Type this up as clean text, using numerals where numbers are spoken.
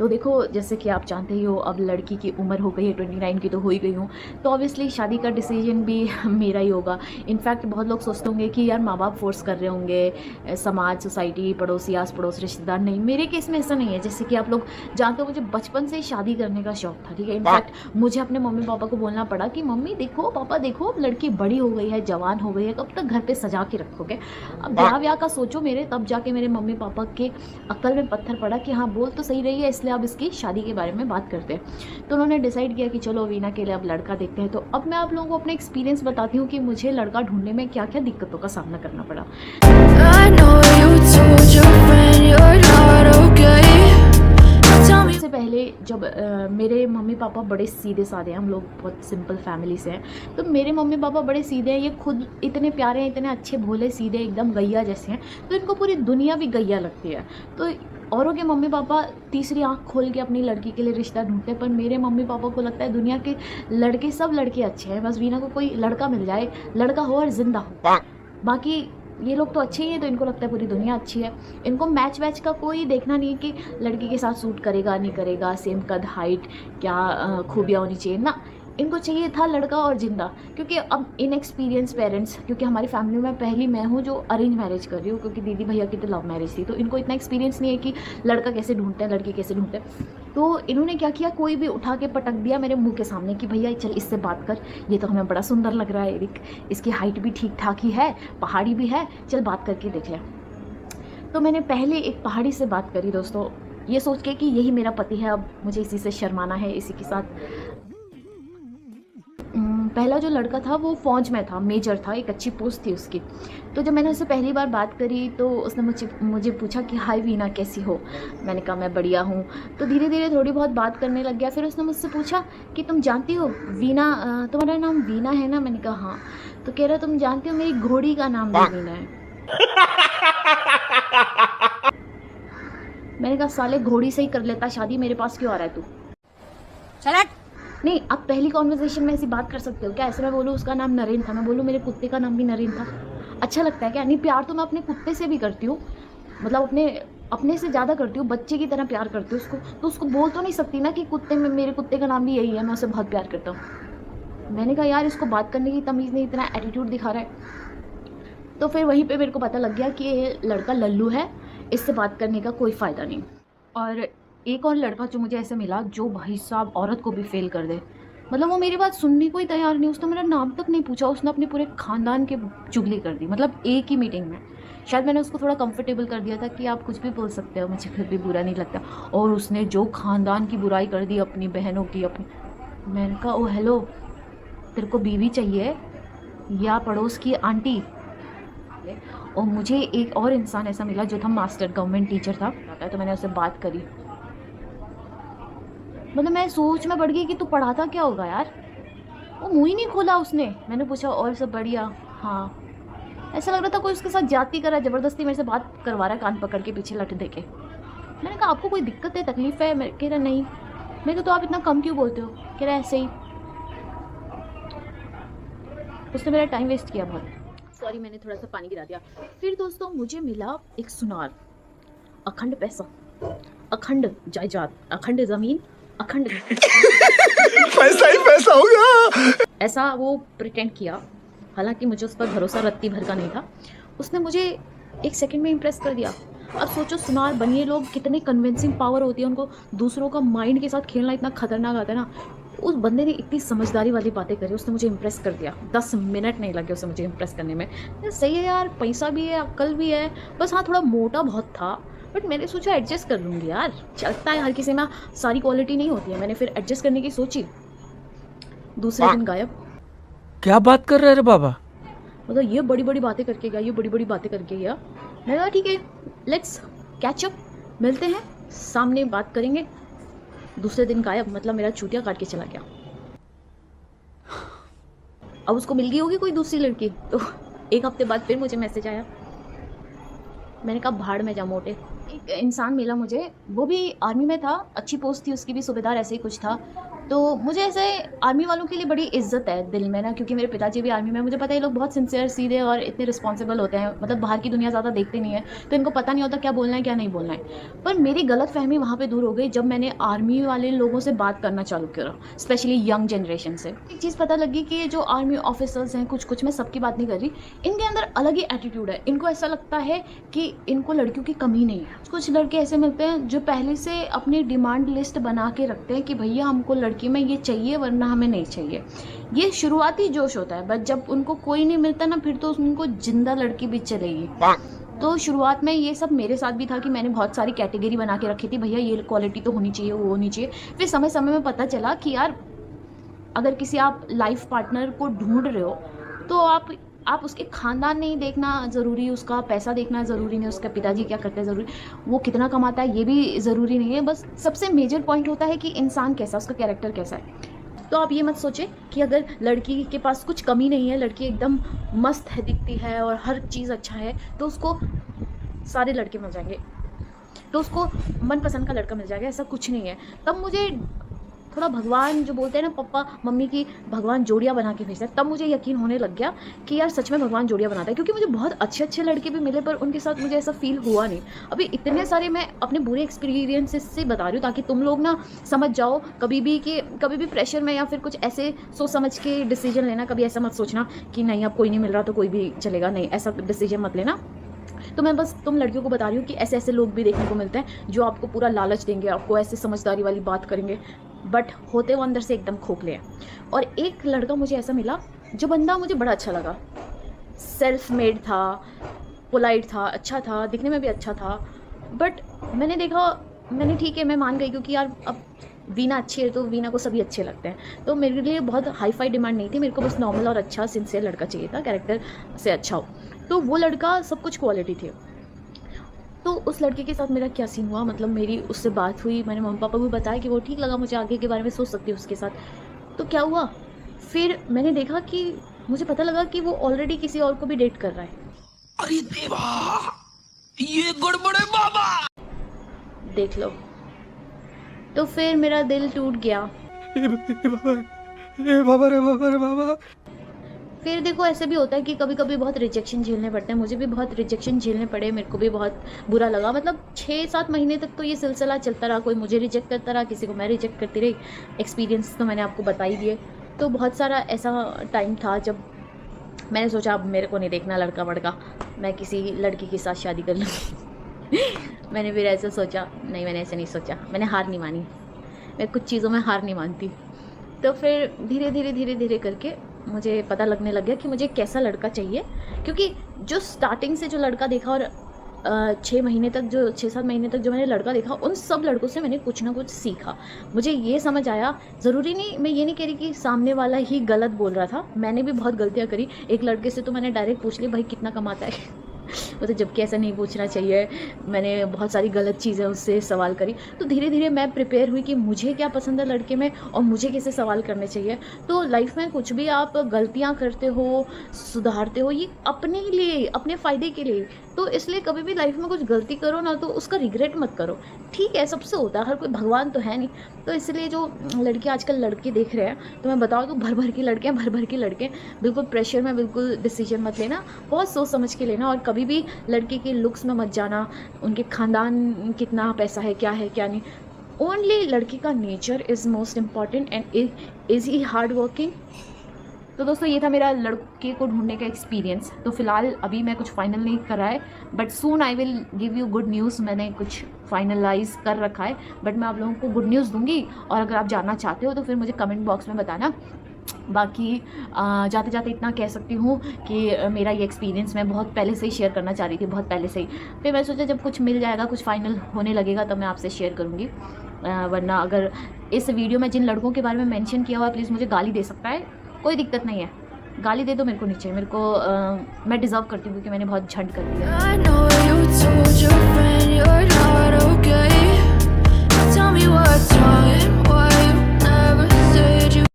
तो देखो, जैसे कि आप जानते ही हो, अब लड़की की उम्र हो गई है 29 की, तो हो ही गई हूँ, तो ऑब्वियसली शादी का डिसीजन भी मेरा ही होगा। इनफैक्ट बहुत लोग सोचते होंगे कि यार माँ बाप फोर्स कर रहे होंगे, समाज, सोसाइटी, पड़ोसी, आस पड़ोस, रिश्तेदार। नहीं, मेरे केस में ऐसा नहीं है। जैसे कि आप लोग जानते हो, मुझे बचपन से ही शादी करने का शौक था, ठीक है। इनफैक्ट मुझे अपने मम्मी पापा को बोलना पड़ा कि मम्मी देखो, पापा देखो, अब लड़की बड़ी हो गई है, जवान हो गई है, कब तक घर पे सजा के रखोगे। अब ब्याह व्याह का सोचो मेरे, तब जाके मेरे मम्मी पापा के अक्ल में पत्थर पड़ा कि हाँ, बोल तो सही रही है, इसलिए अब इसकी शादी के बारे में बात करते हैं। तो उन्होंने डिसाइड किया कि चलो वीना के लिए अब लड़का देखते हैं। तो अब मैं आप लोगों को अपने एक्सपीरियंस बताती हूँ कि मुझे लड़का ढूंढने में क्या क्या दिक्कतों का सामना करना पड़ा। सबसे पहले, जब मेरे मम्मी पापा बड़े सीधे साधे हैं, हम लोग बहुत सिंपल फैमिली से हैं, तो मेरे मम्मी पापा बड़े सीधे हैं। ये खुद इतने प्यारे हैं, इतने अच्छे, भोले सीधे, एकदम गैया जैसे हैं, तो इनको पूरी दुनिया भी गैया लगती है। तो औरों के मम्मी पापा तीसरी आंख खोल के अपनी लड़की के लिए रिश्ता ढूंढते हैं, पर मेरे मम्मी पापा को लगता है दुनिया के लड़के, सब लड़के अच्छे हैं, बस वीना को कोई लड़का मिल जाए, लड़का हो और जिंदा हो। बाकी ये लोग तो अच्छे ही हैं, तो इनको लगता है पूरी दुनिया अच्छी है। इनको मैच वैच का कोई देखना नहीं है कि लड़की के साथ सूट करेगा नहीं करेगा, सेम कद, हाइट, क्या खूबियाँ होनी चाहिए ना। इनको चाहिए था लड़का और जिंदा। क्योंकि अब इनएक्सपीरियंस पेरेंट्स, क्योंकि हमारी फैमिली में पहली मैं हूँ जो अरेंज मैरिज कर रही हूँ, क्योंकि दीदी भैया की तो लव मैरिज थी, तो इनको इतना एक्सपीरियंस नहीं है कि लड़का कैसे ढूंढते हैं, लड़की कैसे ढूंढते हैं। तो इन्होंने क्या किया, कोई भी उठा के पटक दिया मेरे मुंह के सामने कि भैया चल इससे बात कर, ये तो हमें बड़ा सुंदर लग रहा है, एरिक, इसकी हाइट भी ठीक ठाक ही है, पहाड़ी भी है, चल बात करके देख ले। तो मैंने पहले एक पहाड़ी से बात करी दोस्तों, ये सोच के कि यही मेरा पति है, अब मुझे इसी से शर्माना है, इसी के साथ। पहला जो लड़का था वो फौज में था, मेजर था, एक अच्छी पोस्ट थी उसकी। तो जब मैंने उससे पहली बार बात करी तो उसने मुझे पूछा कि हाय वीना, कैसी हो। मैंने कहा मैं बढ़िया हूँ। तो धीरे धीरे थोड़ी बहुत बात करने लग गया। फिर उसने मुझसे पूछा कि तुम जानती हो वीना, तुम्हारा नाम वीना है ना। मैंने कहा हाँ। तो कह रहा तुम जानती हो मेरी घोड़ी का नाम भी वीना है। मैंने कहा साले, घोड़ी से ही कर लेता शादी, मेरे पास क्यों आ रहा है तू। चल नहीं, आप पहली कॉन्वर्सेशन में ऐसी बात कर सकते हो क्या। ऐसे मैं बोलूँ उसका नाम नरेन था, मैं बोलूँ मेरे कुत्ते का नाम भी नरेन था, अच्छा लगता है क्या। नहीं, प्यार तो मैं अपने कुत्ते से भी करती हूँ, मतलब अपने से ज़्यादा करती हूँ, बच्चे की तरह प्यार करती हूँ उसको। तो उसको बोल तो नहीं सकती ना कि कुत्ते में, मेरे कुत्ते का नाम भी यही है, मैं उसे बहुत प्यार करता हूँ। मैंने कहा यार, इसको बात करने की तमीज़ नहीं, इतना एटीट्यूड दिखा रहा है। तो फिर वहीं पे मेरे को पता लग गया कि ये लड़का लल्लू है, इससे बात करने का कोई फ़ायदा नहीं। और एक और लड़का जो मुझे ऐसे मिला, जो भाई साहब औरत को भी फेल कर दे। मतलब वो मेरी बात सुनने को ही तैयार नहीं, उसने मेरा नाम तक नहीं पूछा, उसने अपने पूरे खानदान की चुगली कर दी, मतलब एक ही मीटिंग में। शायद मैंने उसको थोड़ा कंफर्टेबल कर दिया था कि आप कुछ भी बोल सकते हो, मुझे फिर भी बुरा नहीं लगता। और उसने जो खानदान की बुराई कर दी, अपनी बहनों की, अपनी। मैंने कहा ओ हेलो, तेरे को बीवी चाहिए या पड़ोस की आंटी। और मुझे एक और इंसान ऐसा मिला जो था मास्टर, गवर्नमेंट टीचर था। तो मैंने उससे बात करी, मतलब मैं सोच में पड़ गई कि तू पढ़ाता क्या होगा यार। वो मुंह ही नहीं खोला उसने। मैंने पूछा और सब बढ़िया। हाँ। ऐसा लग रहा था कोई उसके साथ जाति कर रहा है, ज़बरदस्ती मेरे से बात करवा रहा है, कान पकड़ के पीछे लट दे के। मैंने कहा आपको कोई दिक्कत है, तकलीफ़ है। कह रहा नहीं। मैं कहा तो आप इतना कम क्यों बोलते हो। कह रहा ऐसे ही। उसने मेरा टाइम वेस्ट किया बहुत। सॉरी, मैंने थोड़ा सा पानी गिरा दिया। फिर दोस्तों मुझे मिला एक सुनार, अखंड पैसा, अखंड जायदाद, अखंड ज़मीन, अखंड पैसा ही पैसा होगा। ऐसा वो प्रिटेंड किया। हालांकि मुझे उस पर भरोसा रत्ती भर का नहीं था। उसने मुझे एक सेकंड में इम्प्रेस कर दिया। अब सोचो, सुनार बनिए लोग, कितने कन्विंसिंग पावर होती है उनको, दूसरों का माइंड के साथ खेलना इतना खतरनाक आता है ना। उस बंदे ने इतनी समझदारी वाली बातें करी, उसने मुझे इम्प्रेस कर दिया। 10 मिनट नहीं लगे उसे मुझे इम्प्रेस करने में। सही है यार, पैसा भी है, अक्ल भी है, बस हाँ थोड़ा मोटा बहुत था, बट मैंने सोचा एडजस्ट कर लूँगी यार, चलता है, हर किसी में सारी क्वालिटी नहीं होती है। मैंने फिर एडजस्ट करने की सोची। दूसरे दिन गायब। क्या बात कर रहे रे बाबा। मतलब ये बड़ी बड़ी बातें करके गया, ये बड़ी बड़ी बातें करके गया। मैंने कहा ठीक है, लेट्स कैच अप, मिलते हैं, सामने बात करेंगे। दूसरे दिन गायब, मतलब मेरा चूतिया काट के चला गया। अब उसको मिल गई होगी कोई दूसरी लड़की, तो एक हफ्ते बाद फिर मुझे मैसेज आया। मैंने कहा भाड़ में जा मोटे, एक इंसान मिला मुझे, वो भी आर्मी में था, अच्छी पोस्ट थी उसकी भी, सूबेदार ऐसे ही कुछ था। तो मुझे ऐसे आर्मी वालों के लिए बड़ी इज्जत है दिल में ना, क्योंकि मेरे पिताजी भी आर्मी में, मुझे पता है ये लोग बहुत सिंसियर, सीधे और इतने रिस्पॉन्सिबल होते हैं, मतलब बाहर की दुनिया ज़्यादा देखते नहीं है, तो इनको पता नहीं होता क्या बोलना है क्या नहीं बोलना है। पर मेरी गलतफहमी वहाँ पे दूर हो गई जब मैंने आर्मी वाले लोगों से बात करना चालू करा, स्पेशली यंग जनरेशन से। एक चीज़ पता लगी कि ये जो आर्मी ऑफिसर्स हैं, कुछ मैं सबकी बात नहीं कर रही, इनके अंदर अलग ही एटीट्यूड है। इनको ऐसा लगता है कि इनको लड़कियों की कमी नहीं है। कुछ लड़के ऐसे मिलते हैं जो पहले से अपनी डिमांड लिस्ट बना के रखते हैं कि भैया हमको लड़की में ये चाहिए वरना हमें नहीं चाहिए। ये शुरुआती जोश होता है, बट जब उनको कोई नहीं मिलता ना, फिर तो उनको जिंदा लड़की भी चलेगी। तो शुरुआत में ये सब मेरे साथ भी था कि मैंने बहुत सारी कैटेगरी बना के रखी थी, भैया ये क्वालिटी तो होनी चाहिए, वो होनी चाहिए। फिर समय समय में पता चला कि यार अगर किसी आप लाइफ पार्टनर को ढूंढ रहे हो तो आप उसके खानदान नहीं देखना ज़रूरी, उसका पैसा देखना ज़रूरी नहीं, उसके पिताजी क्या करते हैं ज़रूरी, वो कितना कमाता है ये भी ज़रूरी नहीं है। बस सबसे मेजर पॉइंट होता है कि इंसान कैसा, उसका कैरेक्टर कैसा है। तो आप ये मत सोचें कि अगर लड़की के पास कुछ कमी नहीं है, लड़की एकदम मस्त है, दिखती है और हर चीज़ अच्छा है, तो उसको सारे लड़के मिल जाएंगे, तो उसको मनपसंद का लड़का मिल जाएगा, ऐसा कुछ नहीं है। तब मुझे थोड़ा भगवान जो बोलते हैं ना, पापा मम्मी की भगवान जोड़ियाँ बना के भेजता है, तब मुझे यकीन होने लग गया कि यार सच में भगवान जोड़ियाँ बनाता है। क्योंकि मुझे बहुत अच्छे अच्छे लड़के भी मिले, पर उनके साथ मुझे ऐसा फील हुआ नहीं। अभी इतने सारे मैं अपने बुरे एक्सपीरियंसेस से बता रही हूँ ताकि तुम लोग ना समझ जाओ कभी भी प्रेशर में या फिर कुछ ऐसे सोच समझ के डिसीजन लेना। कभी ऐसा मत सोचना कि नहीं अब कोई नहीं मिल रहा तो कोई भी चलेगा, नहीं, ऐसा डिसीजन मत लेना। तो मैं बस तुम लड़कियों को बता रही हूँ कि ऐसे ऐसे लोग भी देखने को मिलते हैं जो आपको पूरा लालच देंगे, आपको ऐसे समझदारी वाली बात करेंगे, बट होते वो अंदर से एकदम खोखले हैं। और एक लड़का मुझे ऐसा मिला जो बंदा मुझे बड़ा अच्छा लगा, सेल्फ मेड था, पोलाइट था, अच्छा था, दिखने में भी अच्छा था। बट मैंने ठीक है, मैं मान गई, क्योंकि यार अब वीना अच्छी है तो वीना को सभी अच्छे लगते हैं। तो मेरे लिए बहुत हाई फाई डिमांड नहीं थी, मेरे को बस नॉर्मल और अच्छा सिंसियर लड़का चाहिए था, कैरेक्टर से अच्छा हो। तो वो लड़का सब कुछ क्वालिटी थी। तो उस लड़के के साथ मेरा क्या सीन हुआ, मतलब मेरी उससे बात हुई, मैंने मम्मी पापा को भी बताया कि वो ठीक लगा मुझे, आगे के बारे में सोच सकती हूँ उसके साथ। तो क्या हुआ, फिर मैंने देखा कि मुझे पता लगा कि वो ऑलरेडी किसी और को भी डेट कर रहा है। अरे देवा, ये गड़बड़ है बाबा। देख लो। तो फिर मेरा दिल टूट गया। ए बाबा रे बाबा रे बाबा। फिर देखो ऐसे भी होता है कि कभी कभी बहुत रिजेक्शन झेलने पड़ते हैं, मुझे भी बहुत रिजेक्शन झेलने पड़े, मेरे को भी बहुत बुरा लगा। मतलब 6-7 महीने तक तो ये सिलसिला चलता रहा, कोई मुझे रिजेक्ट करता रहा, किसी को मैं रिजेक्ट करती रही। एक्सपीरियंस तो मैंने आपको बता ही दिए। तो बहुत सारा ऐसा टाइम था जब मैंने सोचा अब मेरे को नहीं देखना लड़का वड़का, मैं किसी लड़की के साथ शादी कर लूँगी। मैंने फिर ऐसा सोचा, नहीं मैंने ऐसे नहीं सोचा, मैंने हार नहीं मानी, मैं कुछ चीज़ों में हार नहीं मानती। तो फिर धीरे धीरे करके मुझे पता लगने लग गया कि मुझे कैसा लड़का चाहिए। क्योंकि जो स्टार्टिंग से जो लड़का देखा और 6-7 महीने तक जो मैंने लड़का देखा, उन सब लड़कों से मैंने कुछ ना कुछ सीखा। मुझे ये समझ आया, ज़रूरी नहीं, मैं ये नहीं कह रही कि सामने वाला ही गलत बोल रहा था, मैंने भी बहुत गलतियाँ करी। एक लड़के से तो मैंने डायरेक्ट पूछ ली भाई कितना कमाता है, वो तो जबकि ऐसा नहीं पूछना चाहिए। मैंने बहुत सारी गलत चीज़ें उससे सवाल करी। तो धीरे धीरे मैं प्रिपेयर हुई कि मुझे क्या पसंद है लड़के में और मुझे कैसे सवाल करने चाहिए। तो लाइफ में कुछ भी आप गलतियाँ करते हो, सुधारते हो, ये अपने लिए, अपने फ़ायदे के लिए। तो इसलिए कभी भी लाइफ में कुछ गलती करो ना तो उसका रिग्रेट मत करो। ठीक है, सबसे होता है, हर कोई भगवान तो है नहीं। तो इसलिए जो लड़के आजकल लड़के देख रहे हैं, तो मैं बताऊँ तो भर भर के लड़के, बिल्कुल प्रेशर में बिल्कुल डिसीजन मत लेना, बहुत सोच समझ के लेना। और कभी भी लड़के के लुक्स में मत जाना, उनके खानदान कितना पैसा है क्या नहीं। ओनली लड़की का nature is most important and is he hard working. तो दोस्तों ये था मेरा लड़के को ढूंढने का एक्सपीरियंस। तो फिलहाल अभी मैं कुछ फाइनल नहीं करा है, but soon I will give you good news. मैंने कुछ फाइनलाइज कर रखा है, बट मैं आप लोगों को गुड न्यूज़ दूंगी। और अगर आप जानना चाहते हो तो फिर मुझे कमेंट बॉक्स में बताना। बाकी जाते जाते इतना कह सकती हूँ कि मेरा ये एक्सपीरियंस मैं बहुत पहले से ही शेयर करना चाह रही थी, बहुत पहले से ही। फिर मैं सोचा जब कुछ मिल जाएगा, कुछ फाइनल होने लगेगा, तब मैं आपसे शेयर करूँगी। वरना अगर इस वीडियो में जिन लड़कों के बारे में मेंशन किया हुआ है, प्लीज़ मुझे गाली दे सकता है, कोई दिक्कत नहीं है, गाली दे दो, मेरे को नहीं चाहिए। मेरे को मैं डिज़र्व करती हूँ क्योंकि मैंने बहुत झंड कर दिया।